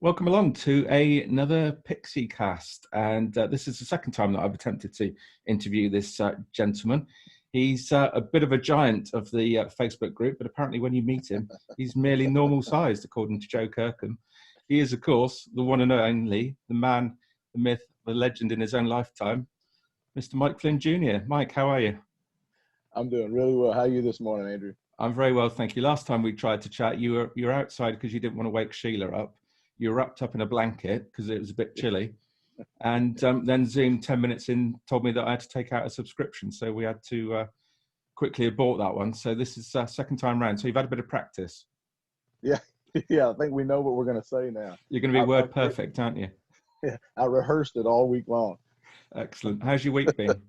Welcome along to another Pixiecast, and this is the second time that I've attempted to interview this gentleman. He's a bit of a giant of the Facebook group, but apparently when you meet him, he's merely normal sized, according to Joe Kirkham. He is, of course, the one and only, the man, the myth, the legend in his own lifetime, Mr. Mike Flynn Jr. Mike, how are you? I'm doing really well. How are you this morning, Andrew? I'm very well, thank you. Last time we tried to chat, you were outside because you didn't want to wake Sheila up. You were wrapped up in a blanket because it was a bit chilly. And then Zoom 10 minutes in told me that I had to take out a subscription. So we had to quickly abort that one. So this is second time round. So you've had a bit of practice. Yeah, yeah. I think we know what we're going to say now. You're going to be word perfect, aren't you? Yeah, I rehearsed it all week long. Excellent. How's your week been?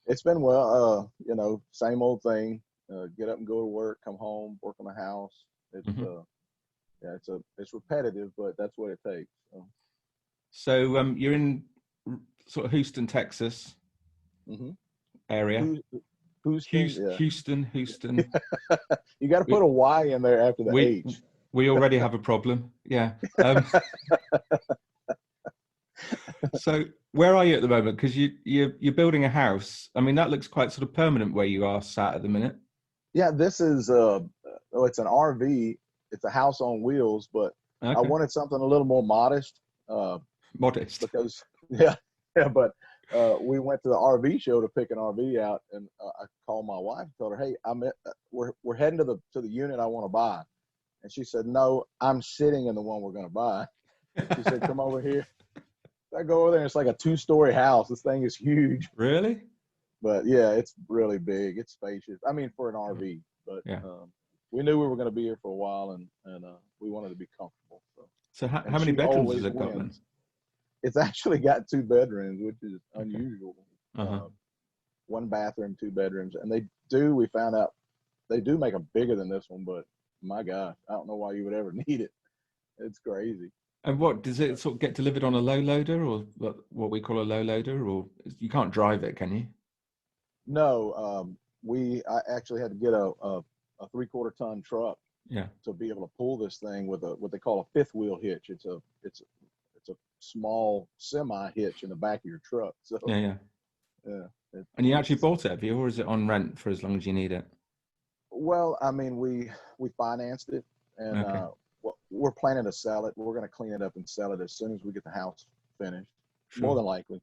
It's been well. Same old thing. Get up and go to work, come home, work on the house. It's it's repetitive, but that's what it takes. So you're in sort of Houston, Texas area. Houston. You got to put a Y in there after the H. We already have a problem. Yeah. So where are you at the moment? Because you're building a house. I mean, that looks quite sort of permanent where you are sat at the minute. Yeah, this is it's an RV. It's a house on wheels, but okay. I wanted something a little more modest. Modest. Because but we went to the RV show to pick an RV out, and I called my wife and told her, "Hey, we're heading to the unit I want to buy," and she said, "No, I'm sitting in the one we're going to buy." She said, "Come over here." I go over there, and it's like a 2-story house. This thing is huge. Really? But yeah, it's really big. It's spacious. I mean, for an RV, but we knew we were going to be here for a while, and we wanted to be comfortable. So how many bedrooms has it got then? It's actually got 2 bedrooms, which is unusual. One bathroom, 2 bedrooms, and we found out they do make them bigger than this one, but my gosh, I don't know why you would ever need it. It's crazy. And what does it sort of get delivered on a low loader, or what we call a low loader, or you can't drive it, can you? No, I actually had to get a 3/4 ton truck. Yeah. To be able to pull this thing with what they call a 5th wheel hitch. It's a small semi hitch in the back of your truck. So yeah. And you actually bought it, have you, or is it on rent for as long as you need it? Well, I mean, we financed it, and we're planning to sell it. We're going to clean it up and sell it as soon as we get the house finished. Sure. More than likely,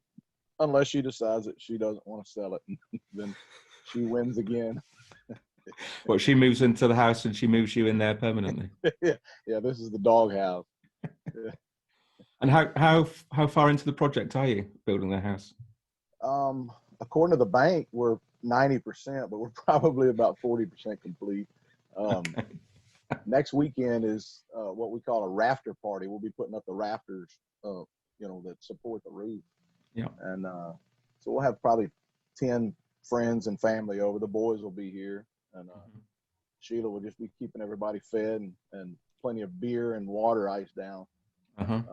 unless she decides that she doesn't want to sell it, then she wins again. Well, she moves into the house and she moves you in there permanently. Yeah. This is the dog house. Yeah. And how far into the project are you building the house? According to the bank, we're 90%, but we're probably about 40% complete. Next weekend is what we call a rafter party. We'll be putting up the rafters, that support the roof. Yeah. And so we'll have probably 10 friends and family over. The boys will be here, and Sheila will just be keeping everybody fed and plenty of beer and water iced down. And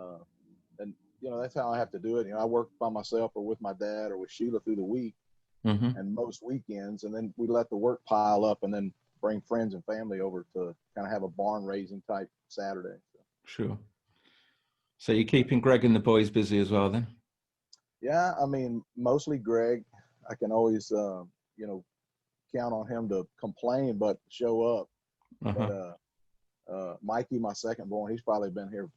that's how I have to do it. I work by myself or with my dad or with Sheila through the week and most weekends, and then we let the work pile up and then bring friends and family over to kind of have a barn raising type Saturday. So. Sure. So you're keeping Greg and the boys busy as well then? Yeah, I mean, mostly Greg. I can always, count on him to complain, but show up. But Mikey, my second born, he's probably been here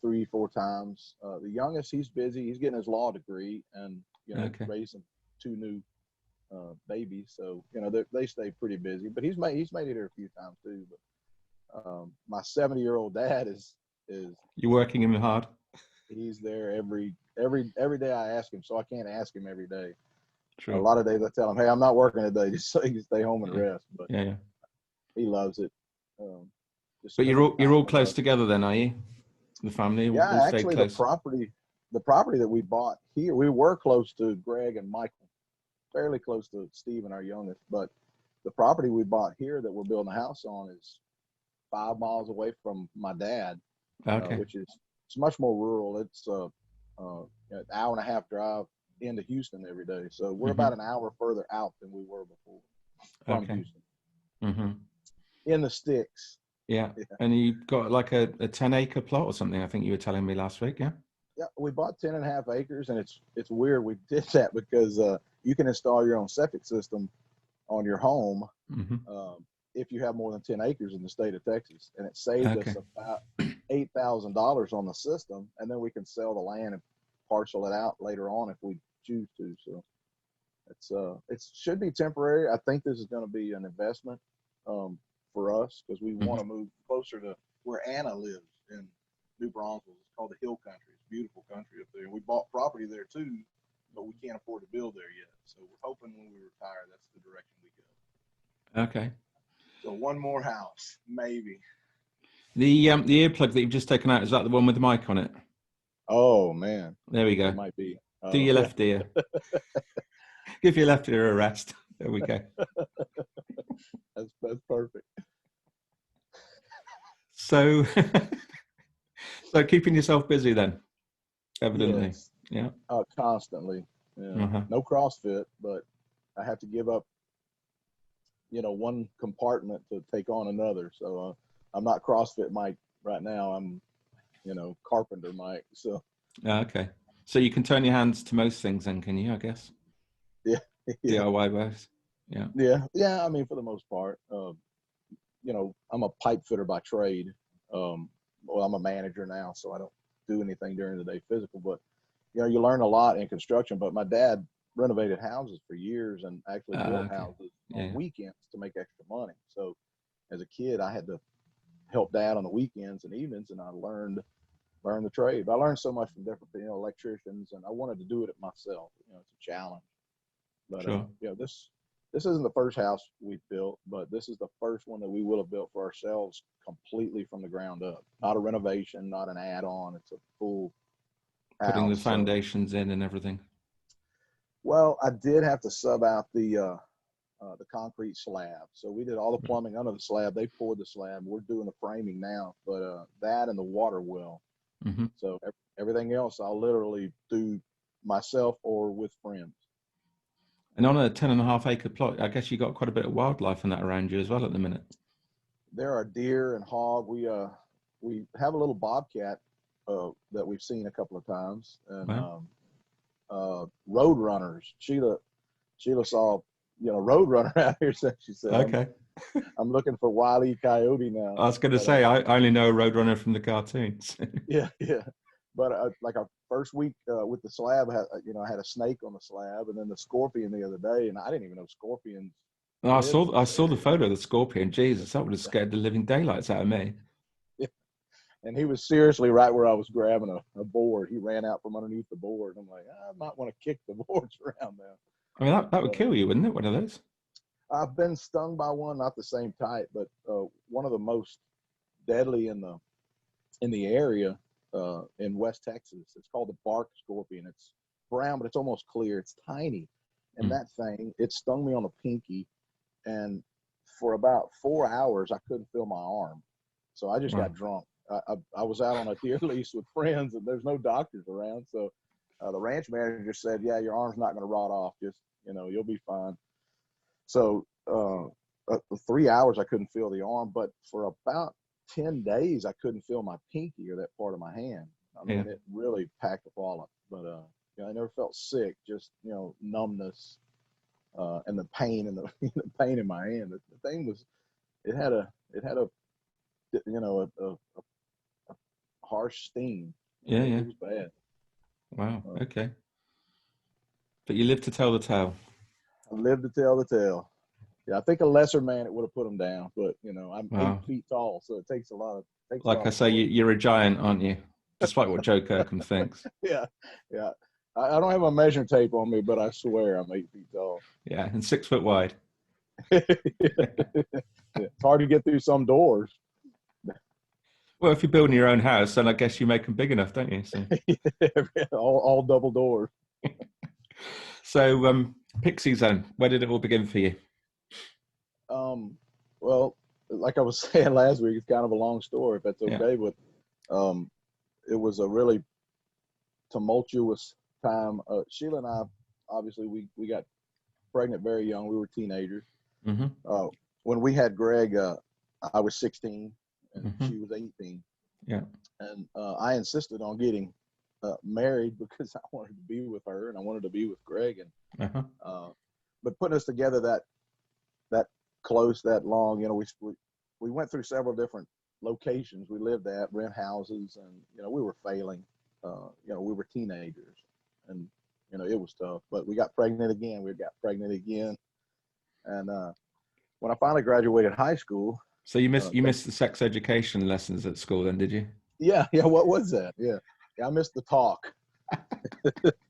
3-4 times. The youngest, he's busy. He's getting his law degree and, raising 2 new babies. So, they stay pretty busy, but he's made it here a few times too. But my 70-year-old dad is you're working him hard. He's there every day I ask him, so I can't ask him every day. True. A lot of days I tell him, "Hey, I'm not working today, just so you can stay home and rest." But he loves it. But you're all close together then, are you? The family? Yeah, all actually, close. the property that we bought here, we were close to Greg and Michael, fairly close to Stephen, our youngest. But the property we bought here that we're building a house on is 5 miles away from my dad, which is it's much more rural. It's an hour and a half drive into Houston every day. So we're about an hour further out than we were before from Houston. In the sticks. Yeah. And you've got like a 10-acre plot or something, I think you were telling me last week, yeah? Yeah, we bought 10.5 acres, and it's weird. We did that because you can install your own septic system on your home if you have more than 10 acres in the state of Texas, and it saved us about $8,000 on the system, and then we can sell the land and parcel it out later on if we choose to. So it should be temporary. I think this is going to be an investment for us because we want to move closer to where Anna lives in New Braunfels. It's called the Hill Country. It's beautiful country up there. We bought property there too, but we can't afford to build there yet. So we're hoping when we retire, that's the direction we go. Okay. So one more house, maybe. The earplug that you've just taken out, is that the one with the mic on it? Oh man. There we go. It might be. Do your left ear. Give your left ear a rest. There we go. That's perfect. So so keeping yourself busy then, evidently. Yes. Yeah. Constantly. Yeah. No CrossFit, but I have to give up, one compartment to take on another. So I'm not CrossFit Mike right now. I'm, carpenter Mike. So. Okay. So you can turn your hands to most things then, can you, I guess? Yeah. DIY ways. Yeah. Yeah. I mean, for the most part, I'm a pipe fitter by trade. Well, I'm a manager now, so I don't do anything during the day physical, but you learn a lot in construction. But my dad renovated houses for years and actually built houses on weekends to make extra money. So as a kid, I had to help dad on the weekends and evenings, and I learned the trade. But I learned so much from different, electricians, and I wanted to do it myself. It's a challenge. But sure. This isn't the first house we've built, but this is the first one that we will have built for ourselves completely from the ground up. Not a renovation, not an add-on. It's a full putting house, the foundations in and everything. Well, I did have to sub out the concrete slab. So we did all the plumbing under the slab. They poured the slab. We're doing the framing now, but that and the water well. So everything else I'll literally do myself or with friends. And on a 10.5-acre plot, I guess you got quite a bit of wildlife in that around you as well at the minute. There are deer and hog. We have a little bobcat that we've seen a couple of times, and road runners. Sheila saw road runner out here, so she said, "Okay, I'm looking for Wile E. Coyote now." I was going to say I only know Roadrunner from the cartoons. yeah. But like our first week with the slab, I had a snake on the slab, and then the scorpion the other day, and I didn't even know scorpions. No, I saw the photo of the scorpion. Jesus, that would have scared the living daylights out of me. Yeah. And he was seriously right where I was grabbing a board. He ran out from underneath the board. I'm like, I might want to kick the boards around now. I mean, that would kill you, wouldn't it? One of those. I've been stung by one, not the same type, but one of the most deadly in the area. In West Texas. It's called the bark scorpion. It's brown, but it's almost clear. It's tiny. And that thing, it stung me on the pinky. And for about 4 hours, I couldn't feel my arm. So I just got drunk. I was out on a deer lease with friends, and there's no doctors around. So the ranch manager said, yeah, your arm's not going to rot off. Just, you'll be fine. So 3 hours, I couldn't feel the arm. But for about 10 days, I couldn't feel my pinky or that part of my hand. I mean, it really packed a wallop. But I never felt sick, just numbness and the pain and the pain in my hand. The thing was, it had a harsh sting. It was bad. Wow. Okay. But you lived to tell the tale. I lived to tell the tale. Yeah, I think a lesser man it would have put him down, but I'm 8 feet tall, so it takes a lot of. Like I say, you're a giant, aren't you? Despite what Joe Kirkham thinks. Yeah. I don't have a measuring tape on me, but I swear I'm 8 feet tall. Yeah, and 6 foot wide. It's hard to get through some doors. Well, if you're building your own house, then I guess you make them big enough, don't you? So. all double doors. So, Pixies then, where did it all begin for you? Well, like I was saying last week, it's kind of a long story, if that's okay. But it was a really tumultuous time. Sheila and I, obviously, we got pregnant very young. We were teenagers. When we had Greg, I was 16. and Mm-hmm. she was 18. Yeah. And I insisted on getting married because I wanted to be with her and I wanted to be with Greg. And Uh-huh. but putting us together that close, that long, we went through several different locations we lived at, rent houses, and we were failing. We were teenagers, and it was tough. But we got pregnant again. We got pregnant again, and when I finally graduated high school. So you missed the sex education lessons at school then, did you? Yeah. What was that? Yeah. I missed the talk.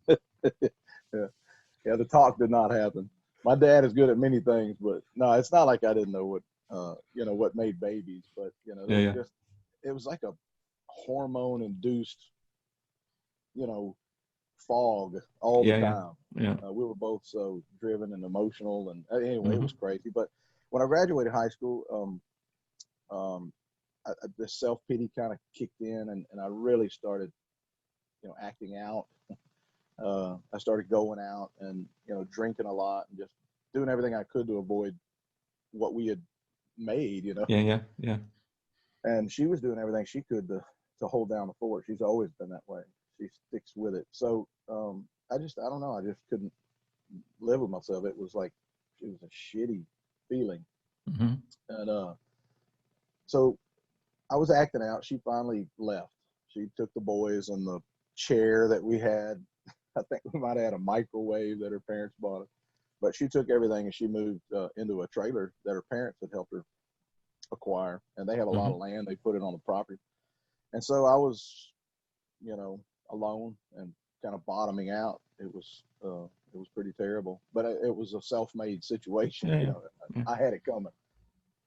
Yeah. The talk did not happen. My dad is good at many things, but no, it's not like I didn't know what made babies, but Yeah. it was like a hormone induced, fog all the Yeah. time. Yeah. We were both so driven and emotional, and anyway, it Mm-hmm. was crazy. But when I graduated high school, the self-pity kind of kicked in, and I really started, acting out. I started going out and, drinking a lot and just doing everything I could to avoid what we had made. Yeah. And she was doing everything she could to hold down the fort. She's always been that way. She sticks with it. So I don't know. I just couldn't live with myself. It was a shitty feeling. Mm-hmm. And so I was acting out. She finally left. She took the boys and the chair that we had. I think we might have had a microwave that her parents bought us. But she took everything and she moved into a trailer that her parents had helped her acquire. And they have a lot of land. They put it on the property. And so I was, alone and kind of bottoming out. It was pretty terrible. But it was a self-made situation. Yeah. I had it coming.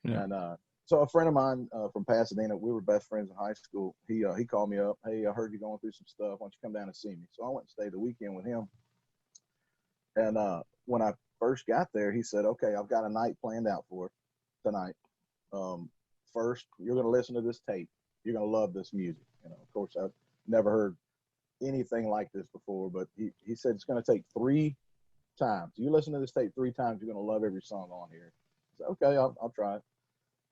Yeah. And so a friend of mine from Pasadena, we were best friends in high school. He called me up. Hey, I heard you going through some stuff. Why don't you come down and see me? So I went and stayed the weekend with him. And when I first got there, he said, okay, I've got a night planned out for tonight. First, you're going to listen to this tape. You're going to love this music. Of course, I've never heard anything like this before, but he said it's going to take 3 times. You listen to this tape 3 times, you're going to love every song on here. I said, okay, I'll try it.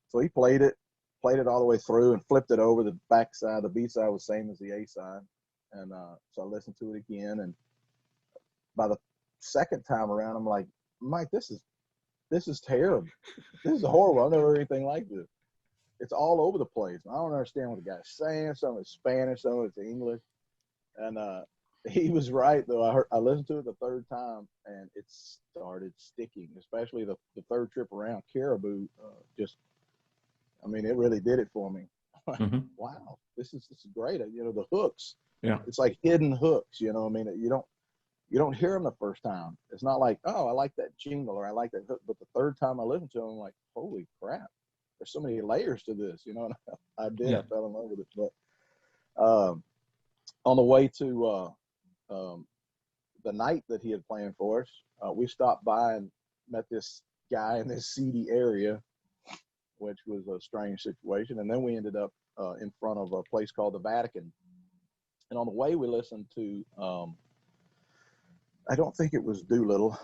So he played it all the way through and flipped it over. The back side, the B side was the same as the A side. And so I listened to it again. And by the second time around, I'm like, Mike, this is terrible. This is horrible. I've never heard anything like this. It's all over the place. I don't understand what the guy's saying. Some of it's Spanish, some of it's English. And he was right, though. I listened to it the third time, and it started sticking, especially the third trip around. Caribou it really did it for me. Mm-hmm. Wow, this is great. The hooks. Yeah. It's like hidden hooks. You don't hear them the first time. It's not like, oh, I like that jingle or I like that hook. But the third time I listened to them, I'm like, holy crap, there's so many layers to this. And I did. Yeah. I fell in love with it. But on the way to the night that he had planned for us, we stopped by and met this guy in this seedy area, which was a strange situation. And then we ended up in front of a place called the Vatican. And on the way, we listened to, I don't think it was Doolittle.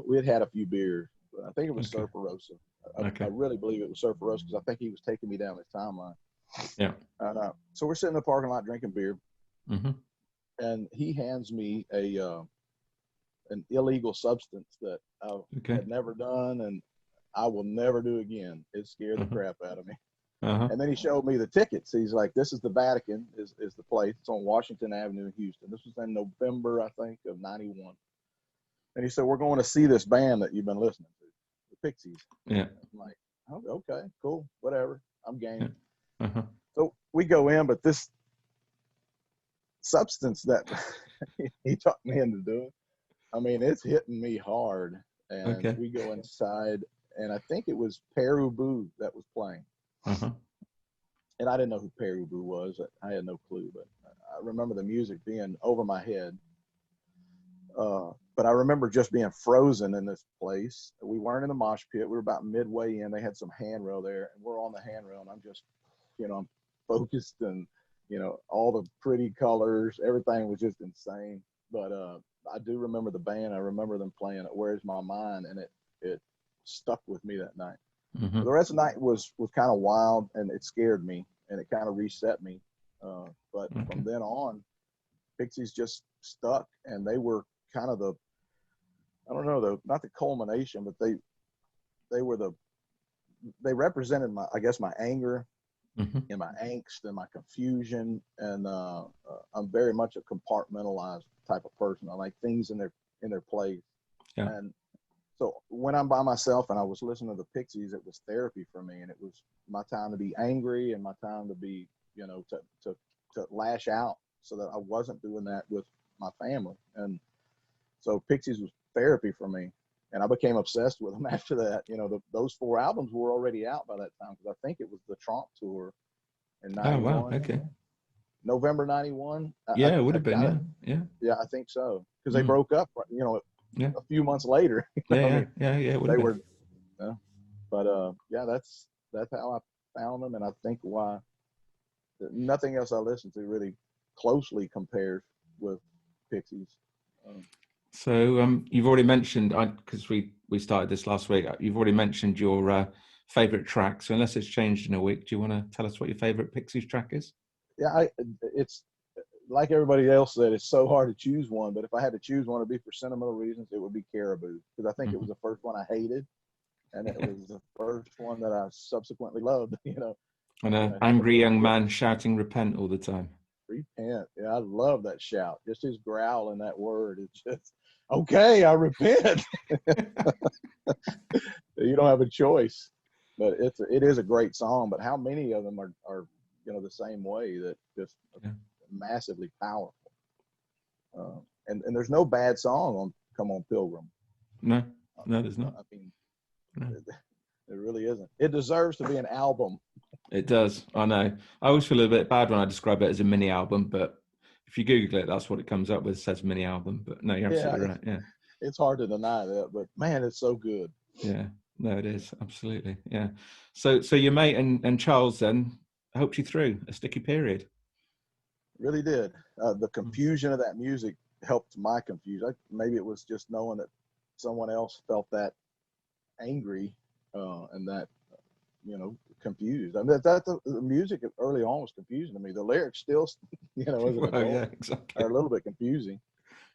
We had a few beers. I think it was Okay. Surferosa. Okay. I really believe it was Surferosa because I think he was taking me down his timeline. Yeah. And so we're sitting in the parking lot drinking beer. Mm-hmm. And he hands me an illegal substance that I had never done and I will never do again. It scared the crap out of me. Uh-huh. And then he showed me the tickets. He's like, this is the Vatican, is the place. It's on Washington Avenue in Houston. This was in November, I think, of 91. And he said, we're going to see this band that you've been listening to, the Pixies. Yeah. I'm like, oh, okay, cool, whatever. I'm game. Yeah. Uh-huh. So we go in, but this substance that he talked me into doing, it's hitting me hard. And we go inside, and I think it was Caribou that was playing. Uh-huh. And I didn't know who Caribou was. I had no clue, but I remember the music being over my head. But I remember just being frozen in this place. We weren't in the mosh pit. We were about midway in. They had some handrail there, and we're on the handrail, and I'm just, I'm focused, and, all the pretty colors, everything was just insane. But I do remember the band. I remember them playing Where's My Mind, and it stuck with me that night. Mm-hmm. The rest of the night was kind of wild, and it scared me, and it kind of reset me. But from then on, Pixies just stuck, and they were kind of I don't know, not the culmination, but they represented I guess my anger, Mm-hmm. and my angst and my confusion. And I'm very much a compartmentalized type of person. I like things in their place. Yeah. And so when I'm by myself and I was listening to the Pixies, it was therapy for me, and it was my time to be angry and my time to be, to lash out, so that I wasn't doing that with my family. And so Pixies was therapy for me, and I became obsessed with them after that. Those 4 albums were already out by that time, because I think it was the Trump tour in '91. Oh wow. Okay. November '91. Yeah, it would have been. Yeah. Yeah, I think so, because they broke up. Yeah. A few months later. Yeah. It would they have were. been. But yeah, that's how I found them, and I think why nothing else I listen to really closely compares with Pixies. So you've already mentioned, because we started this last week, you've already mentioned your favorite track. So unless it's changed in a week, do you want to tell us what your favorite Pixies track is? Yeah, it's like everybody else said, it's so hard to choose one. But if I had to choose one, it'd be for sentimental reasons. It would be Caribou, because I think it was the first one I hated, and it was the first one that I subsequently loved. And an angry young man shouting "repent" all the time. Repent. Yeah, I love that shout. Just his growl in that word. It's just, okay, I repent. You don't have a choice. But it is a great song. But how many of them are the same way, that just massively powerful. And there's no bad song on Come On Pilgrim. No, there's not. I mean, it really isn't. It deserves to be an album. It does. I know. I always feel a bit bad when I describe it as a mini album, but if you Google it, that's what it comes up with. It says mini album. But no, you're absolutely right. Yeah. It's hard to deny that, but man, it's so good. Yeah. No, it is. Absolutely. Yeah. So your mate and Charles then helped you through a sticky period. Really did. The confusion of that music helped my confusion. Maybe it was just knowing that someone else felt that angry and that, confused. I mean, the music early on was confusing to me. The lyrics still, as an adult, exactly, are a little bit confusing.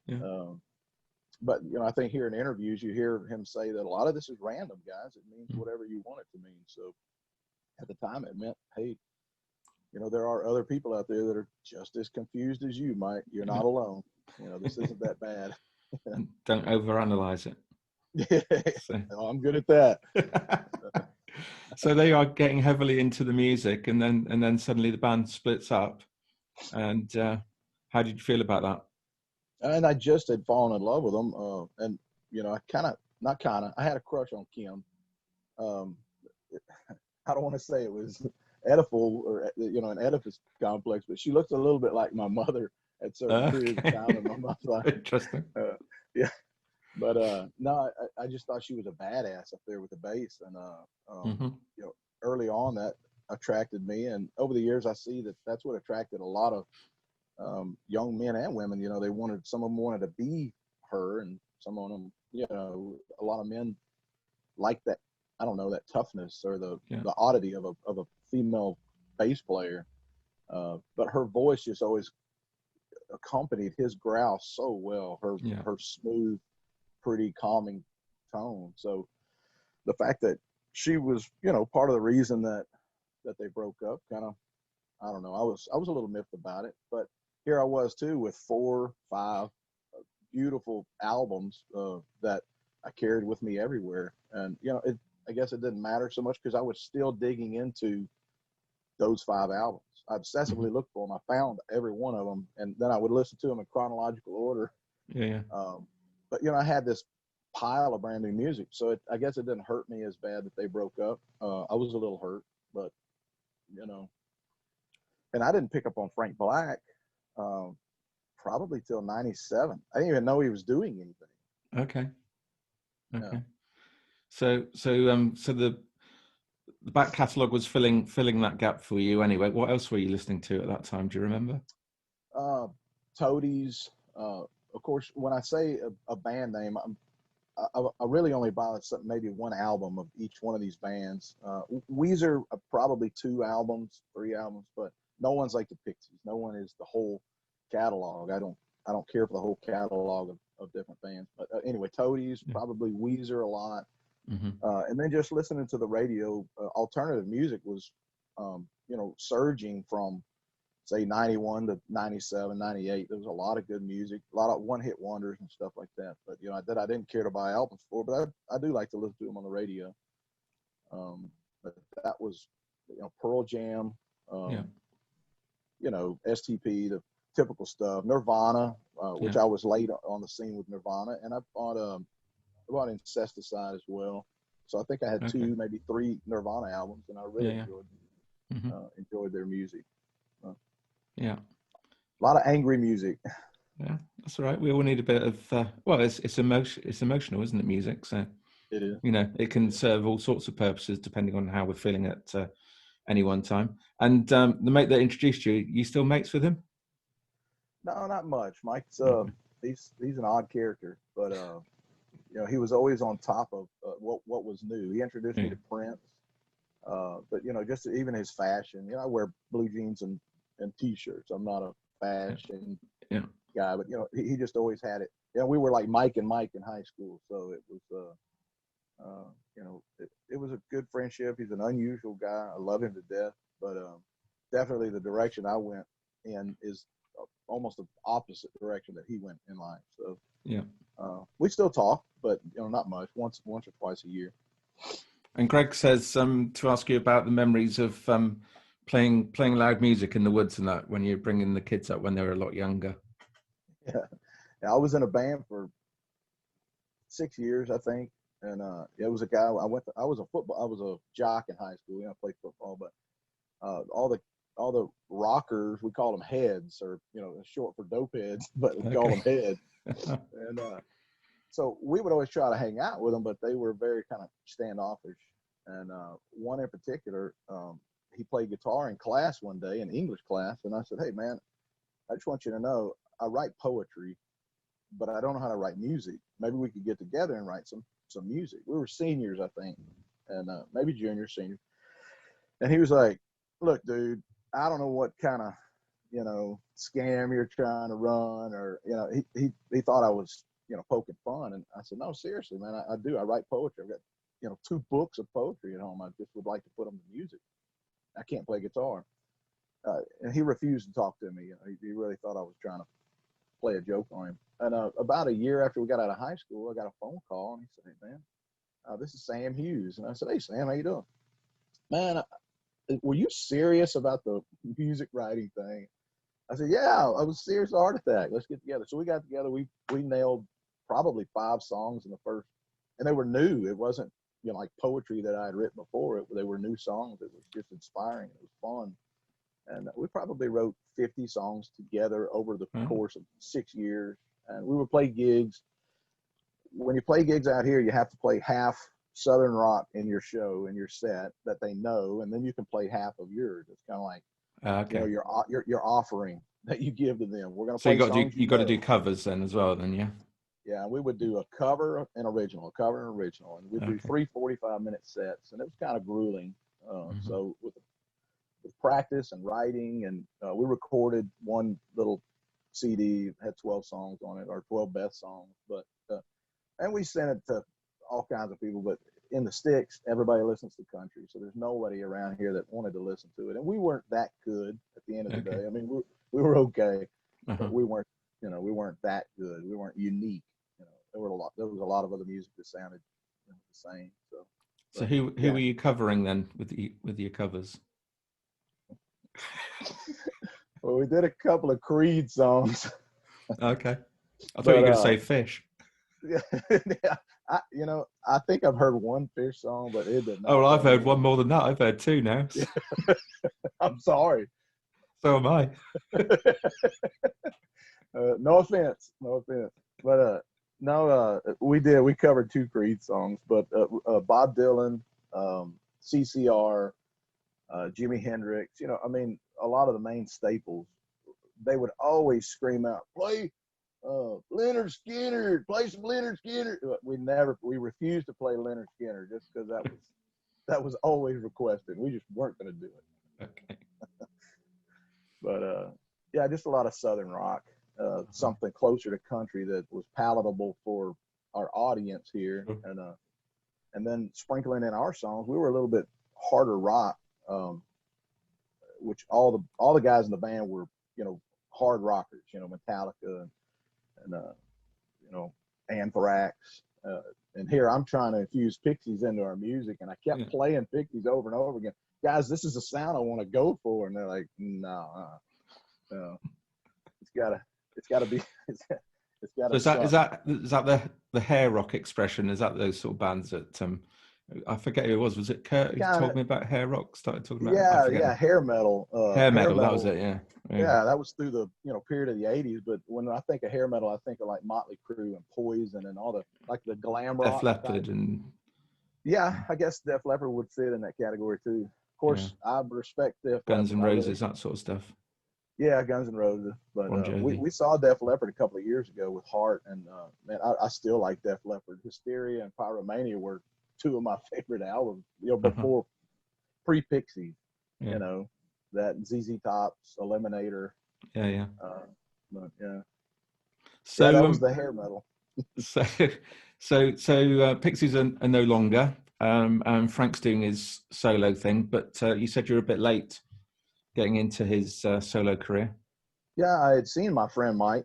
Yeah. But I think here in interviews, you hear him say that a lot of this is random, guys. It means whatever you want it to mean. So at the time, it meant, hey, there are other people out there that are just as confused as you, Mike. You're not alone. This isn't that bad. Don't overanalyze it. So. I'm good at that. So they are getting heavily into the music, and then suddenly the band splits up. And how did you feel about that? And I just had fallen in love with them, and I had a crush on Kim. I don't want to say it was Oedipal or an Oedipus complex, but she looked a little bit like my mother at certain periods of time in my mom's life. Interesting. Yeah. But no, I just thought she was a badass up there with the bass, and early on that attracted me, and over the years I see that that's what attracted a lot of young men and women. Some of them wanted to be her, and some of them, a lot of men like that. I don't know, that toughness or the oddity of a female bass player, but her voice just always accompanied his growl so well. Her smooth, pretty calming tone. So the fact that she was, part of the reason that they broke up, kind of, I don't know. I was a little miffed about it, but here I was too with 4, 5 beautiful albums that I carried with me everywhere. And I guess it didn't matter so much because I was still digging into those 5 albums. I obsessively looked for them. I found every one of them, and then I would listen to them in chronological order. Yeah. But I had this pile of brand new music, so I guess it didn't hurt me as bad that they broke up. I was a little hurt, but and I didn't pick up on Frank Black probably till '97. I didn't even know he was doing anything. Okay. Yeah. So the back catalogue was filling that gap for you anyway. What else were you listening to at that time? Do you remember? Toadies. Of course, when I say a band name, I really only buy maybe one album of each one of these bands. Weezer, probably 2 albums, 3 albums, but no one's like the Pixies. No one is the whole catalog. I don't care for the whole catalog of different bands. But anyway, Toadies, probably Weezer a lot. And then just listening to the radio, alternative music was, surging from, say, 91 to 97, 98. There was a lot of good music, a lot of one-hit wonders and stuff like that. But, that I didn't care to buy albums for, but I do like to listen to them on the radio. But that was, Pearl Jam, STP, the typical stuff. Nirvana, which I was late on the scene with Nirvana. And I bought Incesticide as well. So I think I had 2, maybe 3 Nirvana albums, and I really enjoyed their music. Yeah. A lot of angry music. Yeah, that's all right. We all need a bit of, it's emotional, isn't it, music? So it is. It can serve all sorts of purposes depending on how we're feeling at any one time. And the mate that introduced you, you still mates with him? No, not much. Mike's he's an odd character, but he was always on top of what was new. He introduced me to Prince, but just even his fashion. I wear blue jeans and T-shirts. I'm not a fashion guy, but he just always had it. We were like Mike and Mike in high school, so it was it was a good friendship. He's an unusual guy. I love him to death, but definitely the direction I went in is almost the opposite direction that he went in life. So we still talk, but not much. Once or twice a year. And Greg says to ask you about the memories of playing loud music in the woods and that when you're bringing the kids up when they were a lot younger. Yeah, I was in a band for 6 years, I think, and it was a guy. I was a jock in high school. I played football, but all the rockers, we called them heads, or short for dope heads, but we call them heads. And so we would always try to hang out with them, but they were very kind of standoffish. And one in particular, he played guitar in class one day, in English class, and I said, "Hey, man, I just want you to know I write poetry, but I don't know how to write music. Maybe we could get together and write some music." We were seniors, I think, and maybe junior, senior. And he was like, "Look, dude, I don't know what kind of, scam you're trying to run, or, he thought I was, poking fun." And I said, "No, seriously, man, I do. I write poetry. I've got, 2 books of poetry at home. I just would like to put them to music. I can't play guitar." And he refused to talk to me. He really thought I was trying to play a joke on him. And about a year after we got out of high school, I got a phone call, and he said, "Hey, man, this is Sam Hughes." And I said, "Hey, Sam, how you doing?" "Man, were you serious about the music writing thing?" I said, "Yeah, I was serious. Heart attack. Let's get together." So we got together. We nailed probably 5 songs in the first, and they were new. It wasn't, like poetry that I had written before. They were new songs. It was just inspiring. It was fun. And we probably wrote 50 songs together over the course of 6 years. And we would play gigs. When you play gigs out here, you have to play half Southern rock in your show, in your set, that they know, and then you can play half of yours. It's kind of like, your offering that you give to them. We're going to play songs. You got to do covers then as well, then, yeah. Yeah, we would do a cover and original, and we'd do 3 45-minute sets, and it was kind of grueling. So with practice and writing, and we recorded one little CD, had 12 songs on it, or 12 best songs, but and we sent it to all kinds of people. But in the sticks, everybody listens to country, so there's nobody around here that wanted to listen to it, and we weren't that good at the end of the day. I mean, we were okay, but we weren't that good. We weren't unique. There was a lot of other music that sounded the same. So who were you covering then with your covers? Well, we did a couple of Creed songs. Okay, I thought you were going to say Fish. Yeah, I think I've heard one Fish song, but it did not. Oh, well, I've heard one more than that. I've heard 2 now. I'm sorry. So am I. No offense, but we covered 2 Creed songs, but Bob Dylan, CCR, Jimi Hendrix, I mean, a lot of the main staples, they would always scream out, play Leonard Skinner, play some Leonard Skinner. We refused to play Leonard Skinner just because that was always requested. We just weren't going to do it. Okay. But yeah, just a lot of Southern rock, something closer to country that was palatable for our audience here, and then sprinkling in our songs. We were a little bit harder rock, which all the guys in the band were, hard rockers, Metallica and Anthrax. And here I'm trying to infuse Pixies into our music, and I kept playing Pixies over and over again. Guys, this is the sound I want to go for, and they're like, no, it's gotta be. It's gotta. So is that the hair rock expression? Is that those sort of bands that I forget who it was. Was it Kurt who told me about hair rock? Started talking about hair metal. Hair metal. That was it. Yeah, that was through the period of the '80s. But when I think of hair metal, I think of like Motley Crue and Poison and all the glam rock. Def Leppard and. Yeah, I guess Def Leppard would fit in that category too. Of course, I respect Def Guns Leppard. N' Roses, that sort of stuff. Yeah, Guns N' Roses. But we saw Def Leppard a couple of years ago with Heart, and man, I still like Def Leppard. Hysteria and Pyromania were two of my favorite albums. Before pre-Pixies. That ZZ Top's Eliminator. Yeah. But yeah. So that was the hair metal. So Pixies are no longer, and Frank's doing his solo thing. But you said you're a bit late getting into his solo career. Yeah, I had seen my friend Mike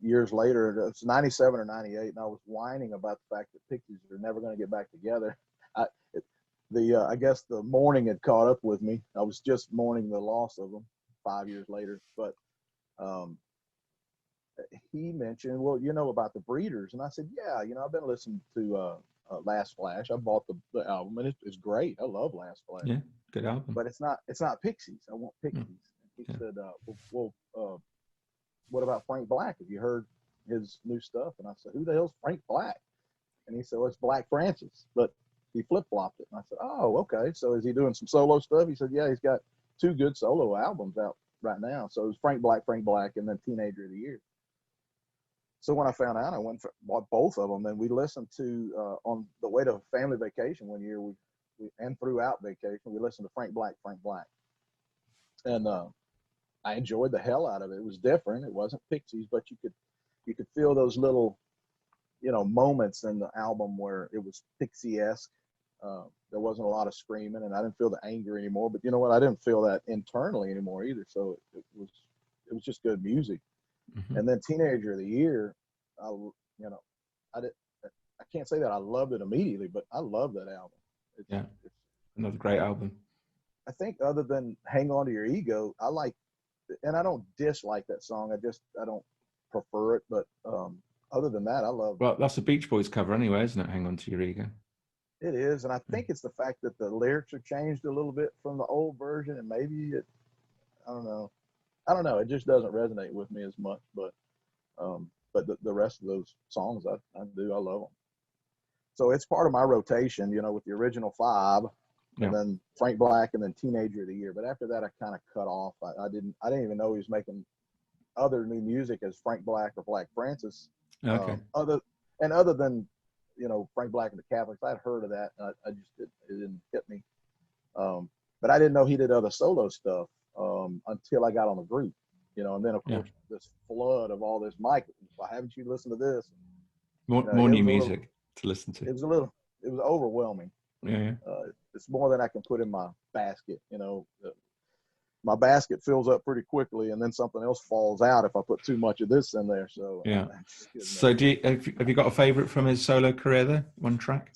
years later. It was 97 or 98, and I was whining about the fact that Pixies are never going to get back together. I guess the mourning had caught up with me. I was just mourning the loss of them 5 years later. But he mentioned, well, about the Breeders. And I said, yeah, I've been listening to Last Flash. I bought the album, and it's great. I love Last Flash. Yeah, good album. But it's not Pixies. I want Pixies. He said, well, what about Frank Black? Have you heard his new stuff? And I said, who the hell's Frank Black? And he said, well, it's Black Francis. But he flip-flopped it. And I said, oh, okay. So is he doing some solo stuff? He said, yeah, he's got 2 good solo albums out right now. So it was Frank Black, and then Teenager of the Year. So when I found out, I went and bought both of them. And we listened to, on the way to family vacation one year, we and throughout vacation, we listened to Frank Black. And I enjoyed the hell out of it. It was different. It wasn't Pixies, but you could feel those little, moments in the album where it was Pixie-esque. There wasn't a lot of screaming, and I didn't feel the anger anymore. But you know what? I didn't feel that internally anymore either. So it was just good music. Mm-hmm. And then Teenager of the Year, I can't say that I loved it immediately, but I love that album. It's another great album. I think other than Hang On to Your Ego, I like, and I don't dislike that song. I don't prefer it, but other than that, I love. Well, that's a Beach Boys cover anyway, isn't it? Hang On to Your Ego. It is, and I think it's the fact that the lyrics are changed a little bit from the old version, and maybe I don't know. It just doesn't resonate with me as much, but the rest of those songs I do. I love them. So it's part of my rotation, with the original 5, and then Frank Black, and then Teenager of the Year. But after that, I kind of cut off. I didn't even know he was making other new music as Frank Black or Black Francis. Okay. Other than Frank Black and the Catholics, I'd heard of that. I just it didn't hit me. But I didn't know he did other solo stuff until I got on the group. And then of course this flood of all this. Mike, why haven't you listened to this? More new music to listen to. It was overwhelming. Yeah. It's more than I can put in my basket. My basket fills up pretty quickly, and then something else falls out if I put too much of this in there. So yeah. So have you got a favorite from his solo career there? One track?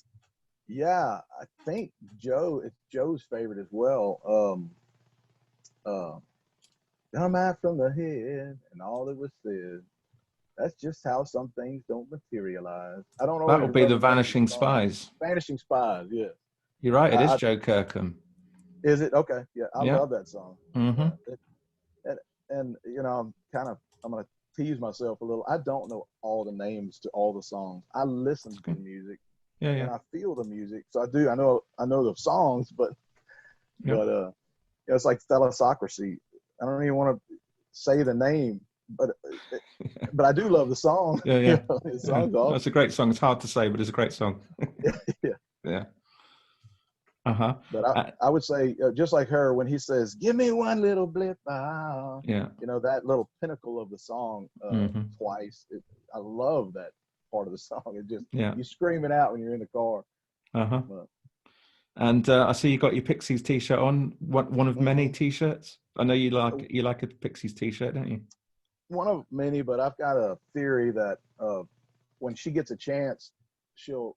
Yeah, I think it's Joe's favorite as well. Come out from the head and all that was said. That's just how some things don't materialize. I don't know. That would be the Vanishing Spies. Vanishing Spies, yeah. You're right. It is Joe Kirkham. Is it? Okay. Yeah, I love that song. Mm-hmm. And I'm going to tease myself a little. I don't know all the names to all the songs. I listen to the music. Yeah. And I feel the music. So I do. I know the songs, but it's like Thalassocracy. I don't even want to say the name but I do love the song. Yeah, yeah. The song's Yeah. awesome. That's a great song. It's hard to say, but it's a great song. Yeah. Yeah. Uh-huh. But I would say, just like her, when he says, "Give me one little blip," Yeah. that little pinnacle of the song twice. I love that part of the song. It just you scream it out when you're in the car. Uh-huh. And I see you got your Pixies t-shirt on. One of many t-shirts. I know you like a Pixies t-shirt, don't you? One of many, but I've got a theory that when she gets a chance, she'll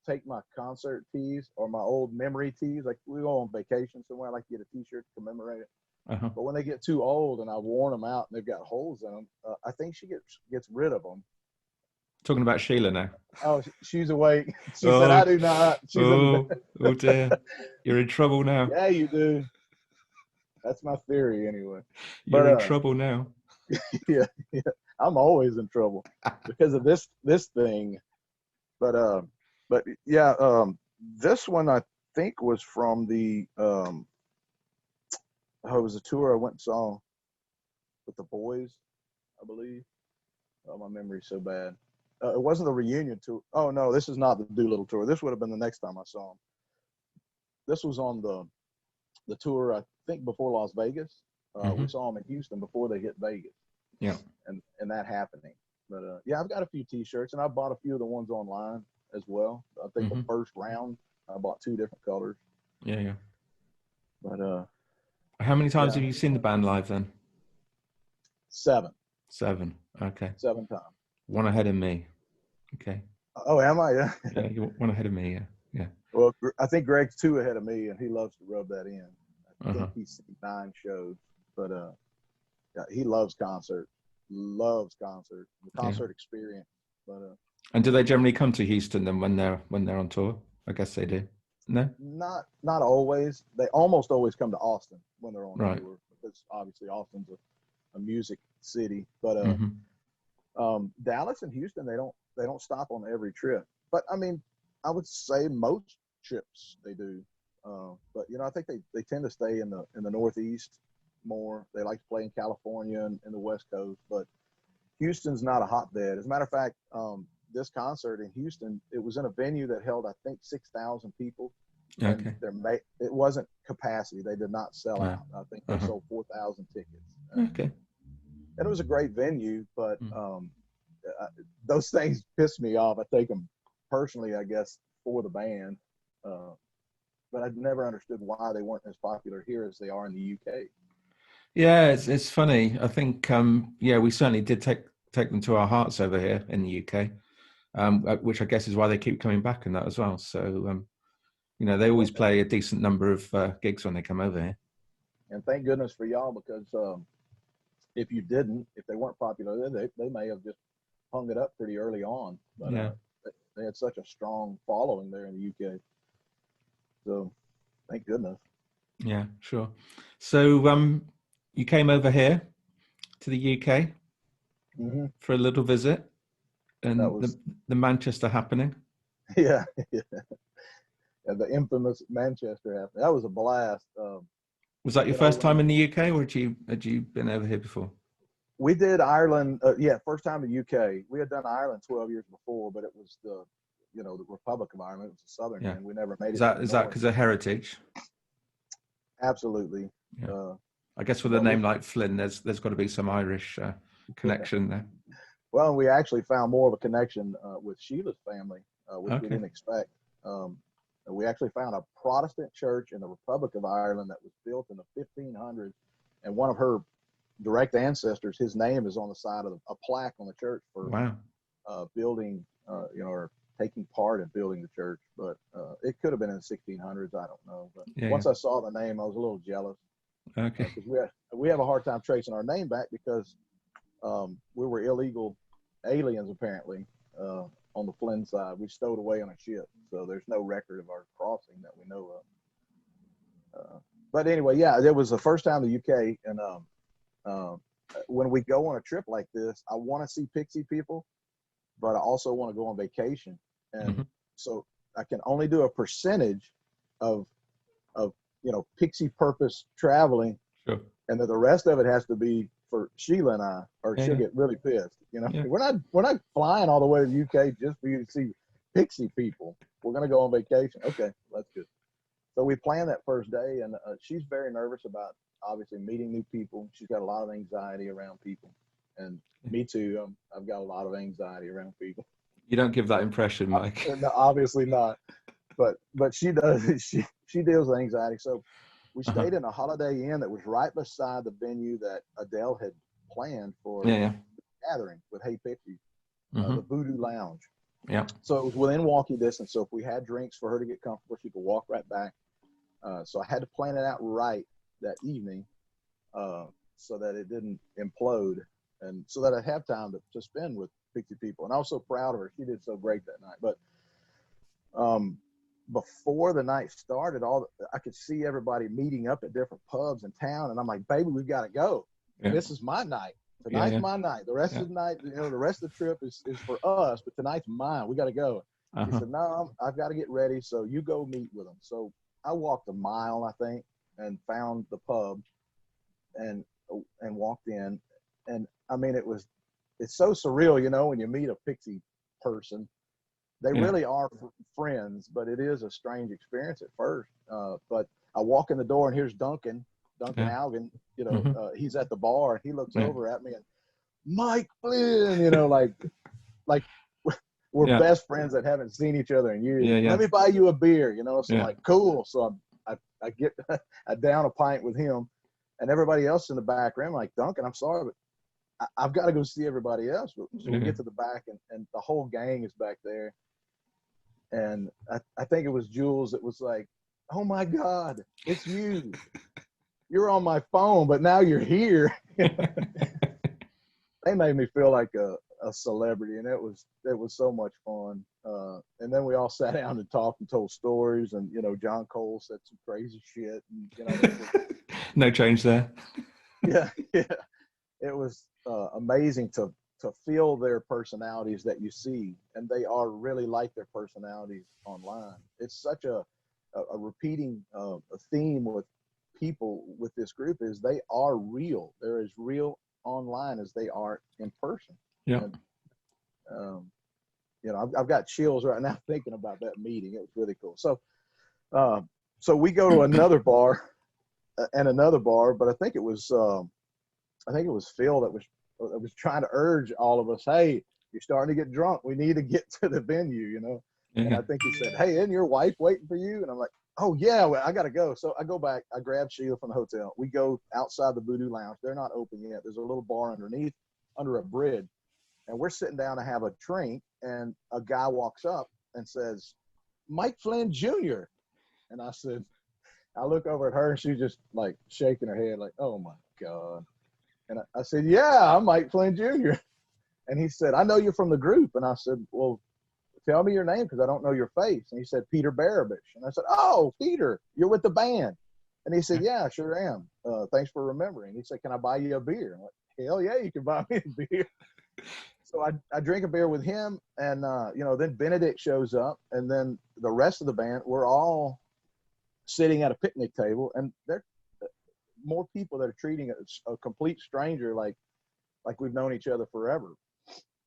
take my concert tees or my old memory tees. Like we go on vacation somewhere, I like to get a t-shirt to commemorate it. But when they get too old and I've worn them out and they've got holes in them, I think she gets rid of them. Talking about Sheila now. Oh, she's awake. She said, "I do not." Oh dear, you're in trouble now. Yeah, you do. That's my theory, anyway. You're in trouble now. Yeah, I'm always in trouble because of this thing. But yeah, this one I think was from the it was a tour I went and saw with the boys, I believe. Oh, my memory's so bad. It wasn't the reunion tour. Oh no, this is not the Doolittle tour. This would have been the next time I saw him. This was on the tour, I think, before Las Vegas. We saw them in Houston before they hit Vegas. Yeah. And that happening. But yeah, I've got a few t-shirts and I bought a few of the ones online as well. I think the first round I bought 2 different colors. Yeah, yeah. But how many times have you seen the band live then? 7. 7. Okay. 7 times. 1 ahead of me. Okay. Oh, am I? Yeah. Yeah, you're 1 ahead of me. Yeah. Yeah. Well, I think Greg's 2 ahead of me, and he loves to rub that in. I think he's seen 9 shows, but yeah, he loves concerts. Loves concerts. The concert experience. But and do they generally come to Houston then when they're on tour? I guess they do. No. Not always. They almost always come to Austin when they're on tour, because obviously Austin's a music city. But Dallas and Houston, they don't stop on every trip. But I mean, I would say most trips they do. But I think they tend to stay in the Northeast more. They like to play in California and the West Coast, but Houston's not a hotbed. As a matter of fact, this concert in Houston, it was in a venue that held, I think, 6,000 people. Okay. And it wasn't capacity. They did not sell out. I think they sold 4,000 tickets. Okay. And it was a great venue, but those things piss me off. I take them personally, I guess, for the band. But I've never understood why they weren't as popular here as they are in the UK. Yeah, it's funny. I think we certainly did take them to our hearts over here in the UK, which I guess is why they keep coming back and that as well. So they always play a decent number of gigs when they come over here. And thank goodness for y'all, because if they weren't popular, they may have just hung it up pretty early on. But they had such a strong following there in the UK. So thank goodness. Yeah, sure. So you came over here to the UK for a little visit, and the Manchester happening. Yeah. And the infamous Manchester happening. That was a blast. Was that your first time in the UK, or had you been over here before? We did Ireland. First time in the UK. We had done Ireland 12 years before, but it was the Republic of Ireland. It was the southern end. We never made it. Is that because of heritage? Absolutely. Yeah. I guess with a name like Flynn, there's got to be some Irish connection there. Well, we actually found more of a connection with Sheila's family, which we didn't expect. We actually found a Protestant church in the Republic of Ireland that was built in the 1500s, and one of her direct ancestors, his name is on the side of a plaque on the church for building, or taking part in building the church. But it could have been in the 1600s. I don't know. But once I saw the name, I was a little jealous. Okay. Because we have a hard time tracing our name back, because we were illegal aliens apparently on the Flynn side. We stowed away on a ship, so there's no record of our crossing that we know of. But anyway, it was the first time in the UK, and when we go on a trip like this, I want to see Pixie people, but I also want to go on vacation, and so I can only do a percentage of Pixie purpose traveling, sure, and then the rest of it has to be for Sheila and I, or she'll get really pissed. You know, Yeah. we're not flying all the way to the UK just for you to see Pixie people. We're gonna go on vacation. Okay, that's good. So we planned that first day, and she's very nervous about obviously meeting new people. She's got a lot of anxiety around people, and me too. I've got a lot of anxiety around people. You don't give that impression, Mike. No, obviously not. But she does. She deals with anxiety. So we stayed in a Holiday Inn that was right beside the venue that Adele had planned for the gathering with Hey Pixies, the Voodoo Lounge. Yeah. So it was within walking distance. So if we had drinks for her to get comfortable, she could walk right back. So I had to plan it out right that evening so that it didn't implode, and so that I'd have time to spend with Pixie people. And I was so proud of her. She did so great that night. But before the night started, I could see everybody meeting up at different pubs in town, and I'm like, baby, we've got to go. Yeah. This is my night. Tonight's my night. The rest of the night, the rest of the trip is for us, but tonight's mine. We got to go. He said, no, I've got to get ready, so you go meet with them. So I walked a mile, I think, and found the pub and walked in. And I mean, it's so surreal, you know, when you meet a Pixie person. They really are friends, but it is a strange experience at first. But I walk in the door, and here's Duncan Algan, you know, he's at the bar, and he looks over at me, and Mike Flynn, you know, like we're best friends that haven't seen each other in years. Let me buy you a beer, you know. So like, cool. So I get I down a pint with him, and everybody else in the back room, like, Duncan, I'm sorry, but I've got to go see everybody else. So we get to the back, and the whole gang is back there. And I think it was Jules that was like, oh my God, it's you. You're on my phone, but now you're here. They made me feel like a celebrity, and it was so much fun. And then we all sat down and talked and told stories, and, you know, John Cole said some crazy shit. And, you know, no change there. Yeah. It was amazing to feel their personalities that you see, and they are really like their personalities online. It's such a repeating a theme with people with this group is they are real. They're as real online as they are in person. Yeah. And, you know, I've got chills right now thinking about that meeting. It was really cool. So we go to another bar and another bar, but I think it was Phil that was trying to urge all of us, hey, you're starting to get drunk. We need to get to the venue, you know? And I think he said, hey, isn't your wife waiting for you? And I'm like, oh, yeah, well, I got to go. So I go back. I grab Sheila from the hotel. We go outside the Voodoo Lounge. They're not open yet. There's a little bar underneath, under a bridge. And we're sitting down to have a drink, and a guy walks up and says, Mike Flynn Jr. And I look over at her, and she's just like shaking her head like, oh, my God. And I said, yeah, I'm Mike Flynn Jr. And he said, I know you're from the group. And I said, well, tell me your name because I don't know your face. And he said, Peter Barabich. And I said, oh, Peter, you're with the band. And he said, yeah, I sure am. Thanks for remembering. He said, can I buy you a beer? I'm like, hell yeah, you can buy me a beer. So I drink a beer with him. And, you know, then Benedict shows up. And then the rest of the band, we're all sitting at a picnic table. And they're more people that are treating a complete stranger like we've known each other forever.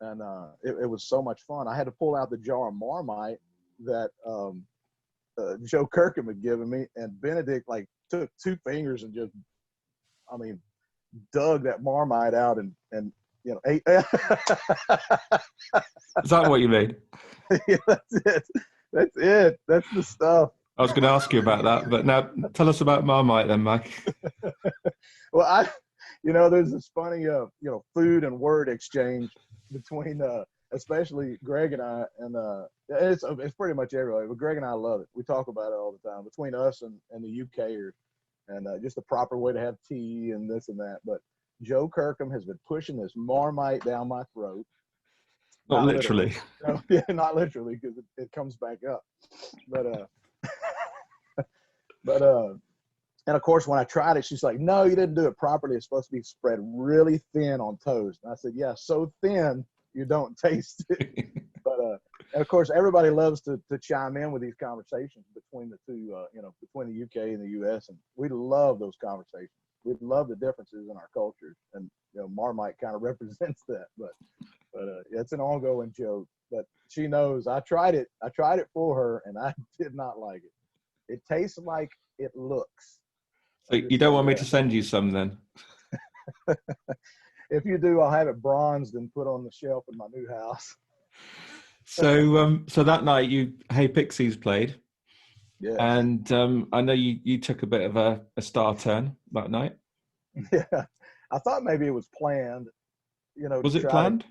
And it was so much fun. I had to pull out the jar of Marmite that Joe Kirkham had given me, and Benedict like took two fingers and just, I mean, dug that Marmite out and you know, ate. Is that what you mean? Yeah, that's it. That's the stuff. I was going to ask you about that, but now tell us about Marmite then, Mike. Well, you know, there's this funny, you know, food and word exchange between, especially Greg and I, and it's pretty much everybody, but Greg and I love it. We talk about it all the time between us and the UKers, and just the proper way to have tea and this and that. But Joe Kirkham has been pushing this Marmite down my throat. Not literally. No, yeah, not literally, because it comes back up. But and of course, when I tried it, she's like, no, you didn't do it properly. It's supposed to be spread really thin on toast. And I said, yeah, so thin you don't taste it. But and of course, everybody loves to chime in with these conversations between the two, you know, between the UK and the US. And we love those conversations. We love the differences in our cultures. And Marmite kind of represents that. But it's an ongoing joke. But she knows I tried it for her, and I did not like it. It tastes like it looks. So you don't want me to send you some then? If you do, I'll have it bronzed and put on the shelf in my new house. So that night Hey Pixies played. Yeah. And I know you took a bit of a star turn that night. Yeah. I thought maybe it was planned. Was it planned?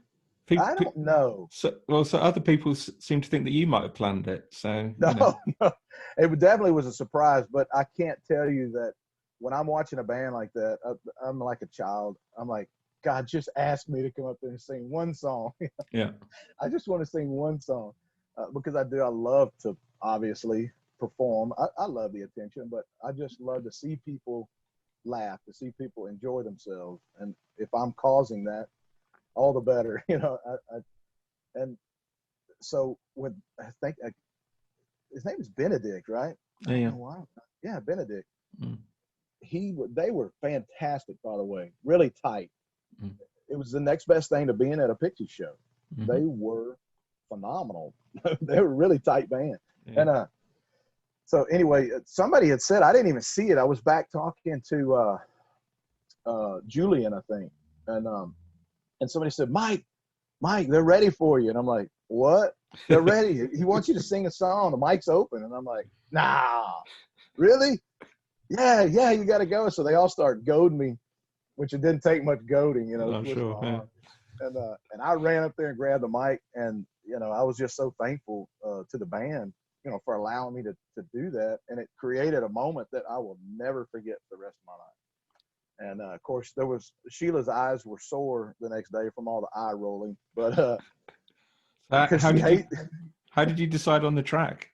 I don't know. So other people seem to think that you might have planned it. So no, it definitely was a surprise. But I can't tell you that when I'm watching a band like that, I'm like a child. I'm like, God, just ask me to come up there and sing one song. Yeah. I just want to sing one song because I love to obviously perform. I love the attention, but I just love to see people laugh, to see people enjoy themselves. And if I'm causing that, all the better, and so when I think his name is Benedict, right? Yeah. Yeah, Benedict. Mm. They were fantastic, by the way, really tight. Mm. It was the next best thing to being at a Pixies show. Mm-hmm. They were phenomenal. They were a really tight band. Yeah. And so anyway, somebody had said, I didn't even see it. I was back talking to Julian, I think, and somebody said, Mike, they're ready for you. And I'm like, what? They're ready. He wants you to sing a song. The mic's open. And I'm like, nah, really? Yeah, you got to go. So they all start goading me, which it didn't take much goading, Sure, yeah. And I ran up there and grabbed the mic, and I was just so thankful to the band, for allowing me to do that. And it created a moment that I will never forget for the rest of my life. And of course, Sheila's eyes were sore the next day from all the eye rolling. But how did you decide on the track,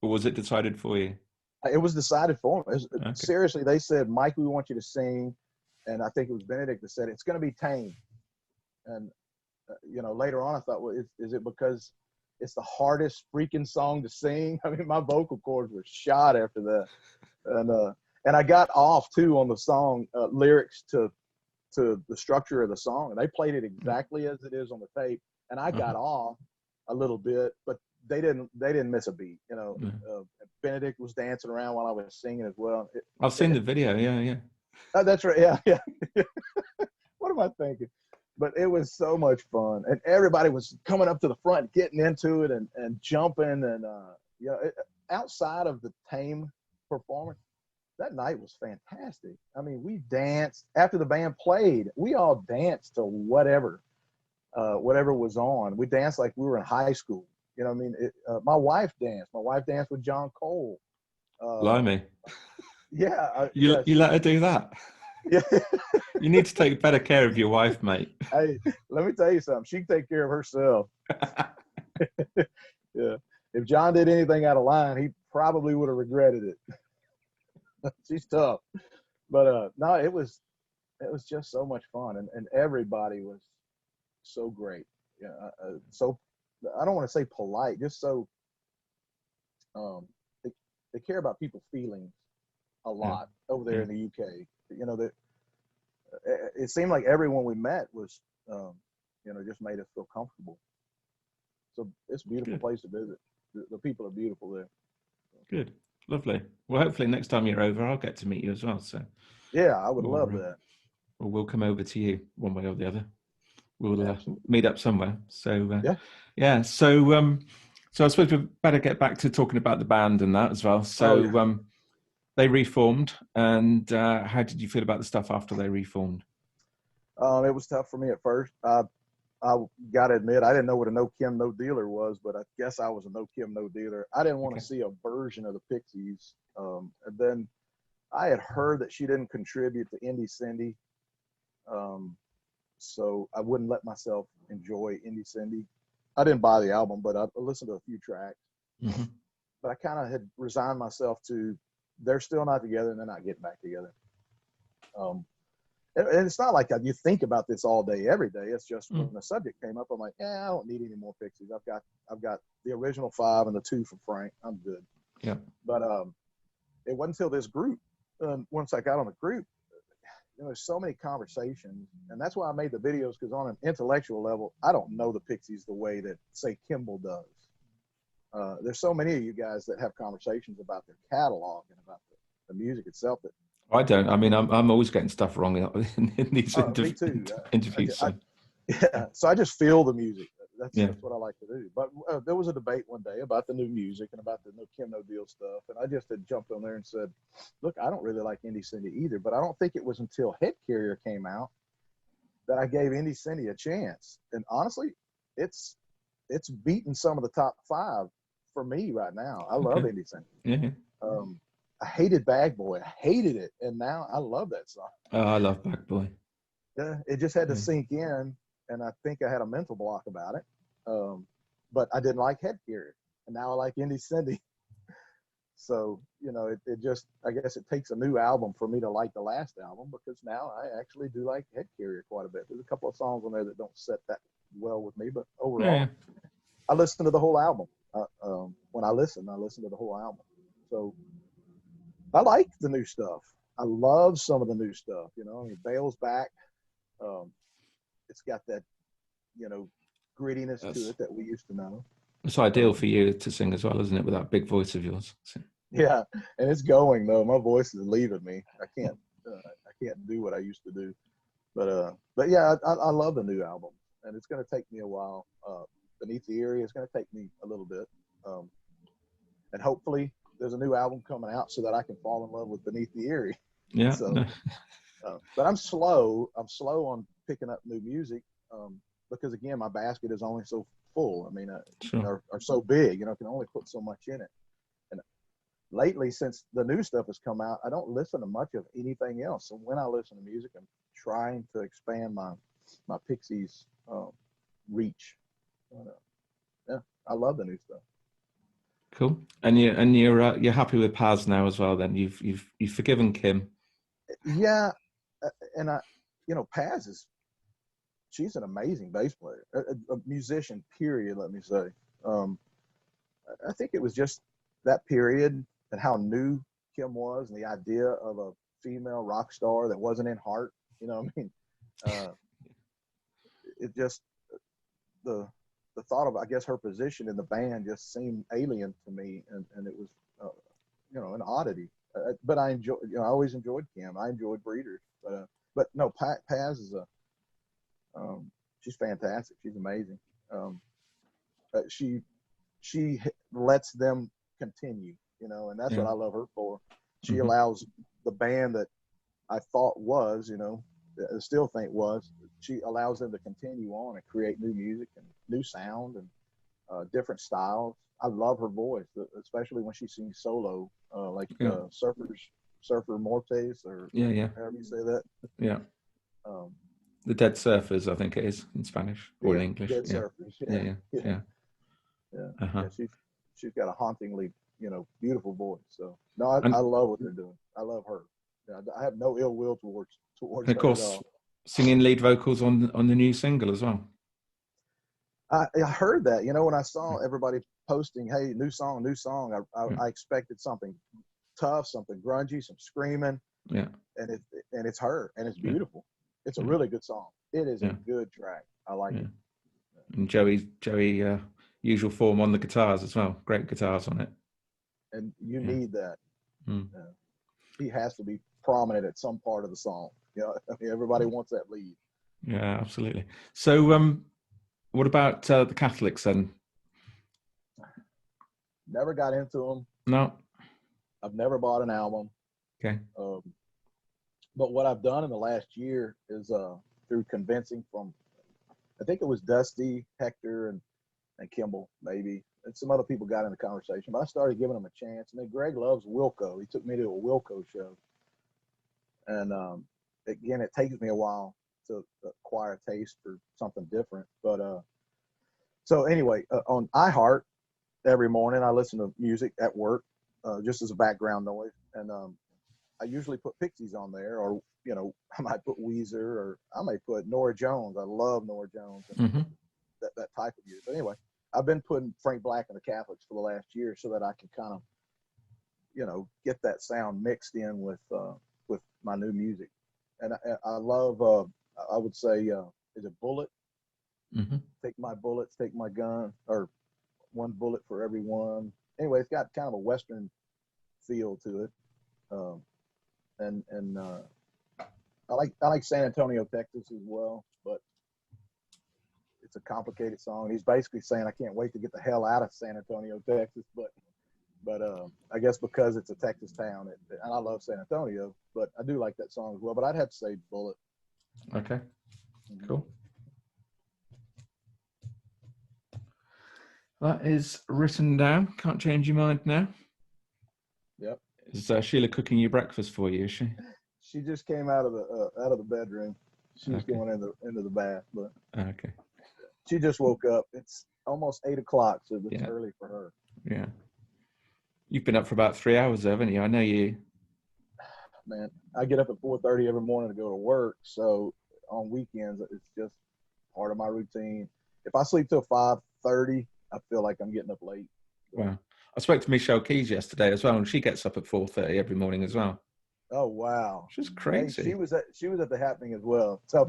or was it decided for you? It was decided for them. Okay. Seriously, they said, Mike, we want you to sing. And I think it was Benedict that said, it's going to be Tame. And, later on I thought, well, is it because it's the hardest freaking song to sing? I mean, my vocal cords were shot after that. And I got off, too, on the song lyrics to the structure of the song. And they played it exactly as it is on the tape. And I got off a little bit, but they didn't miss a beat. Benedict was dancing around while I was singing as well. I've seen the video. Yeah. Oh, that's right. Yeah. What am I thinking? But it was so much fun, and everybody was coming up to the front, getting into it, and jumping, and outside of the Tame performance, that night was fantastic. I mean, we danced after the band played. We all danced to whatever was on. We danced like we were in high school. My wife danced. My wife danced with John Cole. Blimey. Yeah. You let her do that? Yeah. You need to take better care of your wife, mate. Hey, let me tell you something. She can take care of herself. Yeah. If John did anything out of line, he probably would have regretted it. She's tough. But no, it was just so much fun, and everybody was so great. Yeah. So I don't want to say polite, just so they care about people's feelings a lot over there in the UK. That it seemed like everyone we met was, just made us feel comfortable. So it's a beautiful place to visit. The people are beautiful there. Good, lovely. Well, hopefully next time you're over, I'll get to meet you as well. So yeah, I would love that. Or we'll come over to you one way or the other. We'll meet up somewhere. So yeah. So I suppose we better get back to talking about the band and that as well. So they reformed, and how did you feel about the stuff after they reformed? It was tough for me at first. I got to admit, I didn't know what a no Kim, no dealer was, but I guess I was a no Kim, no dealer. I didn't want to see a version of the Pixies. And then I had heard that she didn't contribute to Indie Cindy. So I wouldn't let myself enjoy Indie Cindy. I didn't buy the album, but I listened to a few tracks. Mm-hmm. But I kind of had resigned myself to, they're still not together and they're not getting back together. And it's not like you think about this all day, every day. It's just when the subject came up, I'm like, I don't need any more Pixies. I've got the original 5 and the 2 from Frank. I'm good. Yeah. But it wasn't until this group, once I got on the group, there's so many conversations, and that's why I made the videos, because on an intellectual level, I don't know the Pixies the way that, say, Kimball does. There's so many of you guys that have conversations about their catalog and about the music itself. That I don't. I mean, I'm always getting stuff wrong in these me too. interviews. Yeah, so I just feel the music. That's what I like to do. But there was a debate one day about the new music and about the No Kim No Deal stuff, and I just had jumped on there and said, "Look, I don't really like Indie Cindy either, but I don't think it was until Head Carrier came out that I gave Indie Cindy a chance. And honestly, it's beaten some of the top 5 for me right now. I love Indie Cindy. Yeah. I hated Bag Boy. I hated it, and now I love that song. Oh, I love Bag Boy. Yeah, it just had to sink in, and I think I had a mental block about it. But I didn't like Head Carrier, and now I like Indie Cindy. So, it just, I guess it takes a new album for me to like the last album, because now I actually do like Head Carrier quite a bit. There's a couple of songs on there that don't set that well with me, but overall, I listen to the whole album. When I listen to the whole album. So I like the new stuff. I love some of the new stuff. Bale's back. It's got that, grittiness to it that we used to know. It's ideal for you to sing as well, isn't it, with that big voice of yours? Yeah, and it's going though. My voice is leaving me. I can't do what I used to do. But yeah, I love the new album, and it's going to take me a while. Beneath the Eerie, it's going to take me a little bit, and hopefully there's a new album coming out so that I can fall in love with Beneath the Eerie. Yeah. So, but I'm slow. I'm slow on picking up new music, because again, my basket is only so full. I mean, are so big. Can only put so much in it. And lately, since the new stuff has come out, I don't listen to much of anything else. So when I listen to music, I'm trying to expand my Pixies reach. Yeah, I love the new stuff. Cool. And you're happy with Paz now as well? Then you've forgiven Kim. Yeah, and Paz she's an amazing bass player, a musician. Period. Let me say. I think it was just that period and how new Kim was, and the idea of a female rock star that wasn't in heart. It just the thought of, I guess, her position in the band just seemed alien to me, and it was, an oddity. But I enjoy, I always enjoyed Kim. I enjoyed Breeders, but no, Paz is she's fantastic. She's amazing. She lets them continue, and that's what I love her for. She allows the band that I thought was, I still think was, she allows them to continue on and create new music and new sound and different styles. I love her voice, especially when she sings solo, Surfer Mortes, or however you say that. Yeah. The Dead Surfers, I think it is in Spanish or in English. Dead Surfers. Yeah. Uh-huh. Yeah, she's got a hauntingly, beautiful voice. So no, I love what they're doing. I love her. I have no ill will towards of course, her at all. Singing lead vocals on the new single as well. I heard that, when I saw everybody posting, hey, new song, I expected something tough, something grungy, some screaming. Yeah. And it's her, and it's beautiful. It's a really good song. It is a good track. I like it. And Joey, usual form on the guitars as well. Great guitars on it. And you need that. He has to be prominent at some part of the song. Everybody wants that lead. Yeah, absolutely. So, what about the Catholics then? Never got into them. No. I've never bought an album. Okay. But what I've done in the last year is through convincing from, I think it was Dusty, Hector, and Kimball, maybe. And some other people got in the conversation. But I started giving them a chance. And then Greg loves Wilco. He took me to a Wilco show. And again, it takes me a while to acquire a taste for something different. But so anyway, on iHeart, every morning I listen to music at work, just as a background noise. And I usually put Pixies on there, or, I might put Weezer, or I may put Norah Jones. I love Norah Jones and that type of music. But anyway, I've been putting Frank Black and the Catholics for the last year so that I can kind of, get that sound mixed in with my new music. and I love. I would say, is it Bullet? Mm-hmm. Take my bullets, take my gun, or one bullet for every one. Anyway, it's got kind of a Western feel to it, and I like San Antonio, Texas as well, but it's a complicated song. He's basically saying, I can't wait to get the hell out of San Antonio, Texas, but I guess because it's a Texas town, and I love San Antonio, but I do like that song as well. But I'd have to say Bullet. Okay, cool. That is written down. Can't change your mind now. Yep. Is Sheila cooking you breakfast for you? Is she? She just came out of the bedroom. She's going into the bath, but okay. She just woke up. It's almost 8 o'clock, so it's early for her. Yeah. You've been up for about 3 hours, haven't you? I know you. Man, I get up at 4:30 every morning to go to work, so on weekends it's just part of my routine. If I sleep till 5:30, I feel like I'm getting up late. Wow. I spoke to Michelle Keys yesterday as well, and she gets up at 4:30 every morning as well. Oh wow, she's crazy. Hey, she was at the happening as well. Tough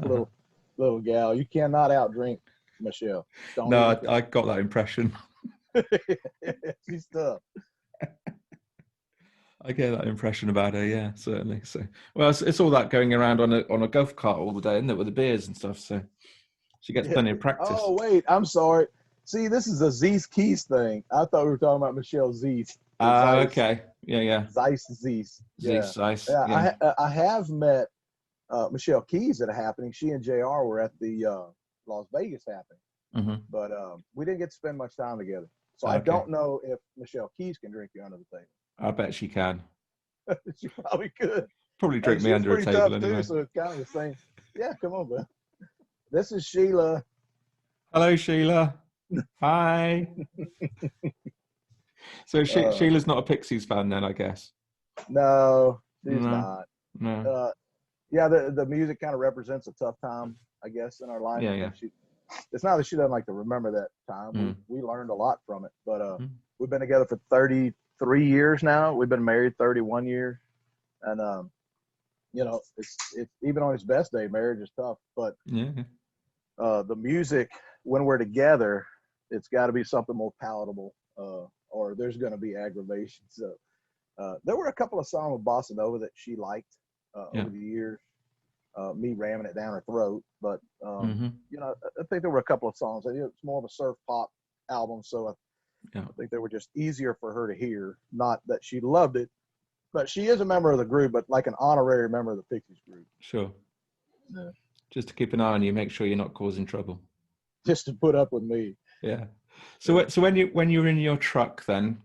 little gal. You cannot outdrink Michelle. No, I got that impression. She's tough. I get that impression about her, yeah, certainly. So, well, it's all that going around on a golf cart all the day, isn't it, with the beers and stuff? So she gets plenty of practice. Oh wait, I'm sorry. See, this is a Zeus Keys thing. I thought we were talking about Michelle Zeus. Okay. Yeah. Zeus. Yeah. Zeus. Yeah. I have met Michelle Keys at a happening. She and JR were at the Las Vegas happening, but we didn't get to spend much time together. So I don't know if Michelle Keys can drink you under the table. I bet she can. She probably could. Probably drink me under a table anyway. Too, so it's kind of the same. Yeah, come on, man. This is Sheila. Hello, Sheila. Hi. So Sheila's not a Pixies fan then, I guess. No, she's not. No. Yeah, the music kind of represents a tough time, I guess, in our life. Yeah. It's not that she doesn't like to remember that time. We learned a lot from it. But we've been together for 33 years now. We've been married 31 years. And, it's even on his best day, marriage is tough. But the music, when we're together, it's got to be something more palatable or there's going to be aggravation. So there were a couple of songs of bossa nova that she liked over the years. Me ramming it down her throat, but I think there were a couple of songs. It's more of a surf pop album, so I think they were just easier for her to hear. Not that she loved it, but she is a member of the group, but like an honorary member of the Pixies group. Sure. Yeah. Just to keep an eye on you, make sure you're not causing trouble. Just to put up with me. Yeah. So when you're in your truck then,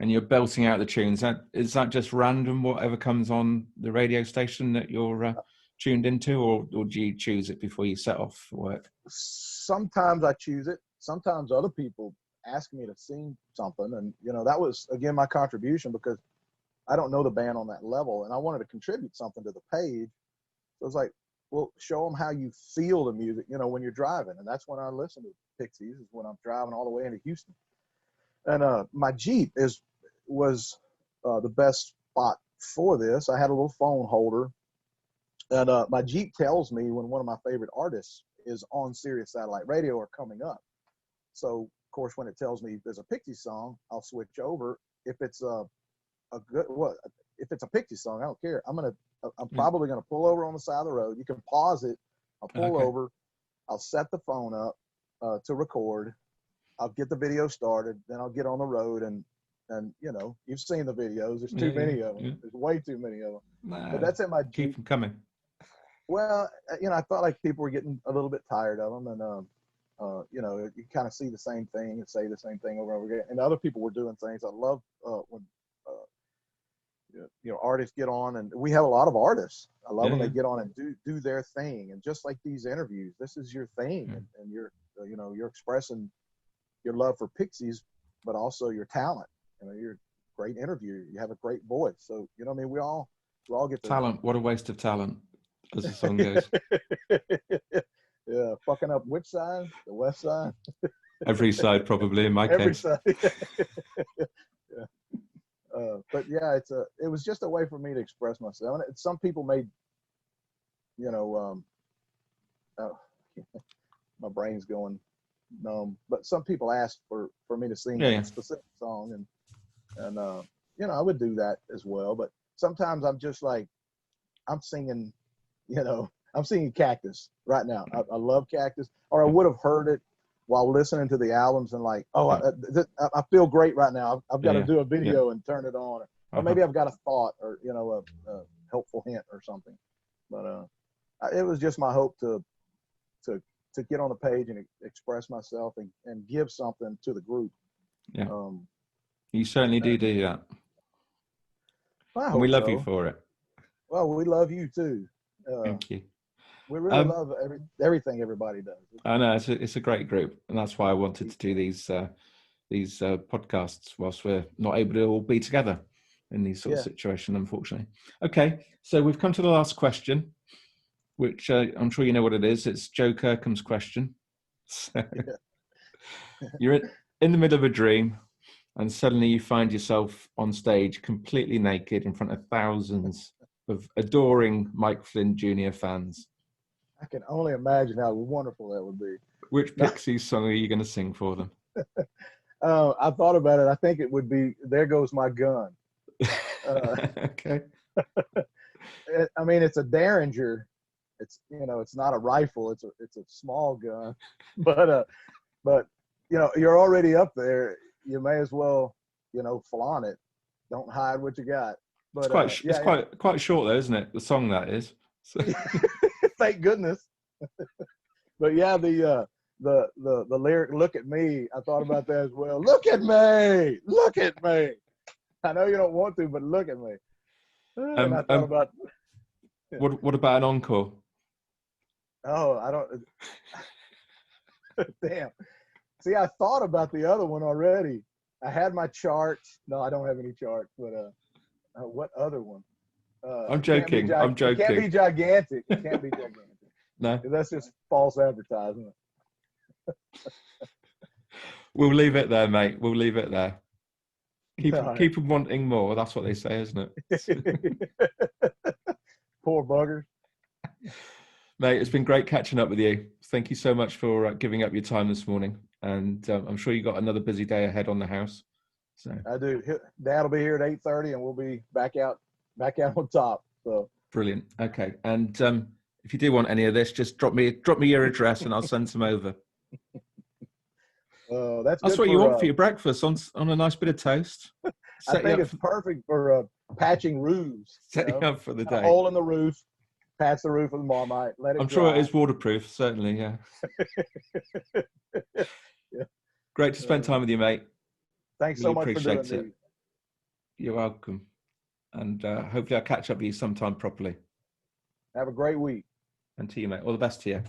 and you're belting out the tunes, is that just random, whatever comes on the radio station that you're tuned into, or do you choose it before you set off for work? Sometimes I choose it. Sometimes other people ask me to sing something, and that was again my contribution because I don't know the band on that level, and I wanted to contribute something to the page. So I was like, well, show them how you feel the music, when you're driving, and that's when I listen to Pixies, is when I'm driving all the way into Houston. And my Jeep was the best spot for this. I had a little phone holder. And my Jeep tells me when one of my favorite artists is on Sirius Satellite Radio or coming up. So, of course, when it tells me there's a Pixies song, I'll switch over. If it's if it's a Pixies song, I don't care. I'm probably gonna pull over on the side of the road. You can pause it. I'll pull over. I'll set the phone up to record. I'll get the video started. Then I'll get on the road and you've seen the videos. There's too many of them. Yeah. There's way too many of them. Nah, but that's in my Jeep. Keep them coming. Well, I felt like people were getting a little bit tired of them, and you kind of see the same thing and say the same thing over and over again. And other people were doing things. I love when artists get on, and we have a lot of artists. I love when they get on and do their thing, and just like these interviews, this is your thing, and you're you're expressing your love for Pixies, but also your talent. You're a great interviewer. You have a great voice. So we all get talent. What a waste of talent, as the song goes. Yeah, fucking up which side? The west side? Every side, probably, in my case. Every side. Yeah. But yeah, it was just a way for me to express myself. And some people may you know, oh, my brain's going numb. But some people ask for me to sing Yeah, a specific song, and you know, I would do that as well. But sometimes I'm just like, I'm singing, you know, I'm singing Cactus right now. I love Cactus, or I would have heard it while listening to the albums and like, oh, I feel great right now. I've got to do a video and turn it on, or maybe I've got a thought, or you know, a helpful hint or something. But it was just my hope to get on the page and express myself and give something to the group. Yeah, you certainly do that. And we love you for it. Well, we love you too. Thank you. We really love everything everybody does. I know it's a great group, and that's why I wanted to do these podcasts whilst we're not able to all be together in these sort of situations, unfortunately. Okay, so we've come to the last question, which I'm sure you know what it is. It's Joe Kirkham's question. So, you're in the middle of a dream, and suddenly you find yourself on stage completely naked in front of thousands of adoring Mike Flynn Jr. fans. I can only imagine how wonderful that would be. Which Pixies song are you going to sing for them? I thought about it. I think it would be "There Goes My Gun." Okay. I mean, it's a Derringer. It's, you know, it's not a rifle. It's a small gun, but you know, you're already up there. You may as well, you know, flaunt it. Don't hide what you got. But it's quite short though, isn't it? The song that is. So. Thank goodness. But yeah, the lyric "Look at me," I thought about that as well. Look at me, look at me. I know you don't want to, but look at me. And I thought about. What about an encore? Oh, I don't. Damn. See, I thought about the other one already. I had my charts. No, I don't have any charts. But what other one? I'm joking. I'm joking. It can't be gigantic. It can't be gigantic. No, that's just false advertising. We'll leave it there, mate. We'll leave it there. Keep them wanting more. That's what they say, isn't it? Poor buggers. Mate, it's been great catching up with you. Thank you so much for giving up your time this morning. And I'm sure you got another busy day ahead on the house. So I do. Dad will be here at 8:30, and we'll be back out on top. So brilliant. Okay, and if you do want any of this, just drop me your address, and I'll send some over. That's what you want for your breakfast on a nice bit of toast. I think it's perfect for patching roofs. Setting up for the day. A hole in the roof. Patch the roof with Marmite. Let it dry. I'm sure it is waterproof. Certainly, yeah. Yeah. Great to spend time with you, mate. Thanks so much for doing it. You're welcome. And hopefully I'll catch up with you sometime properly. Have a great week. And to you, mate. All the best to you.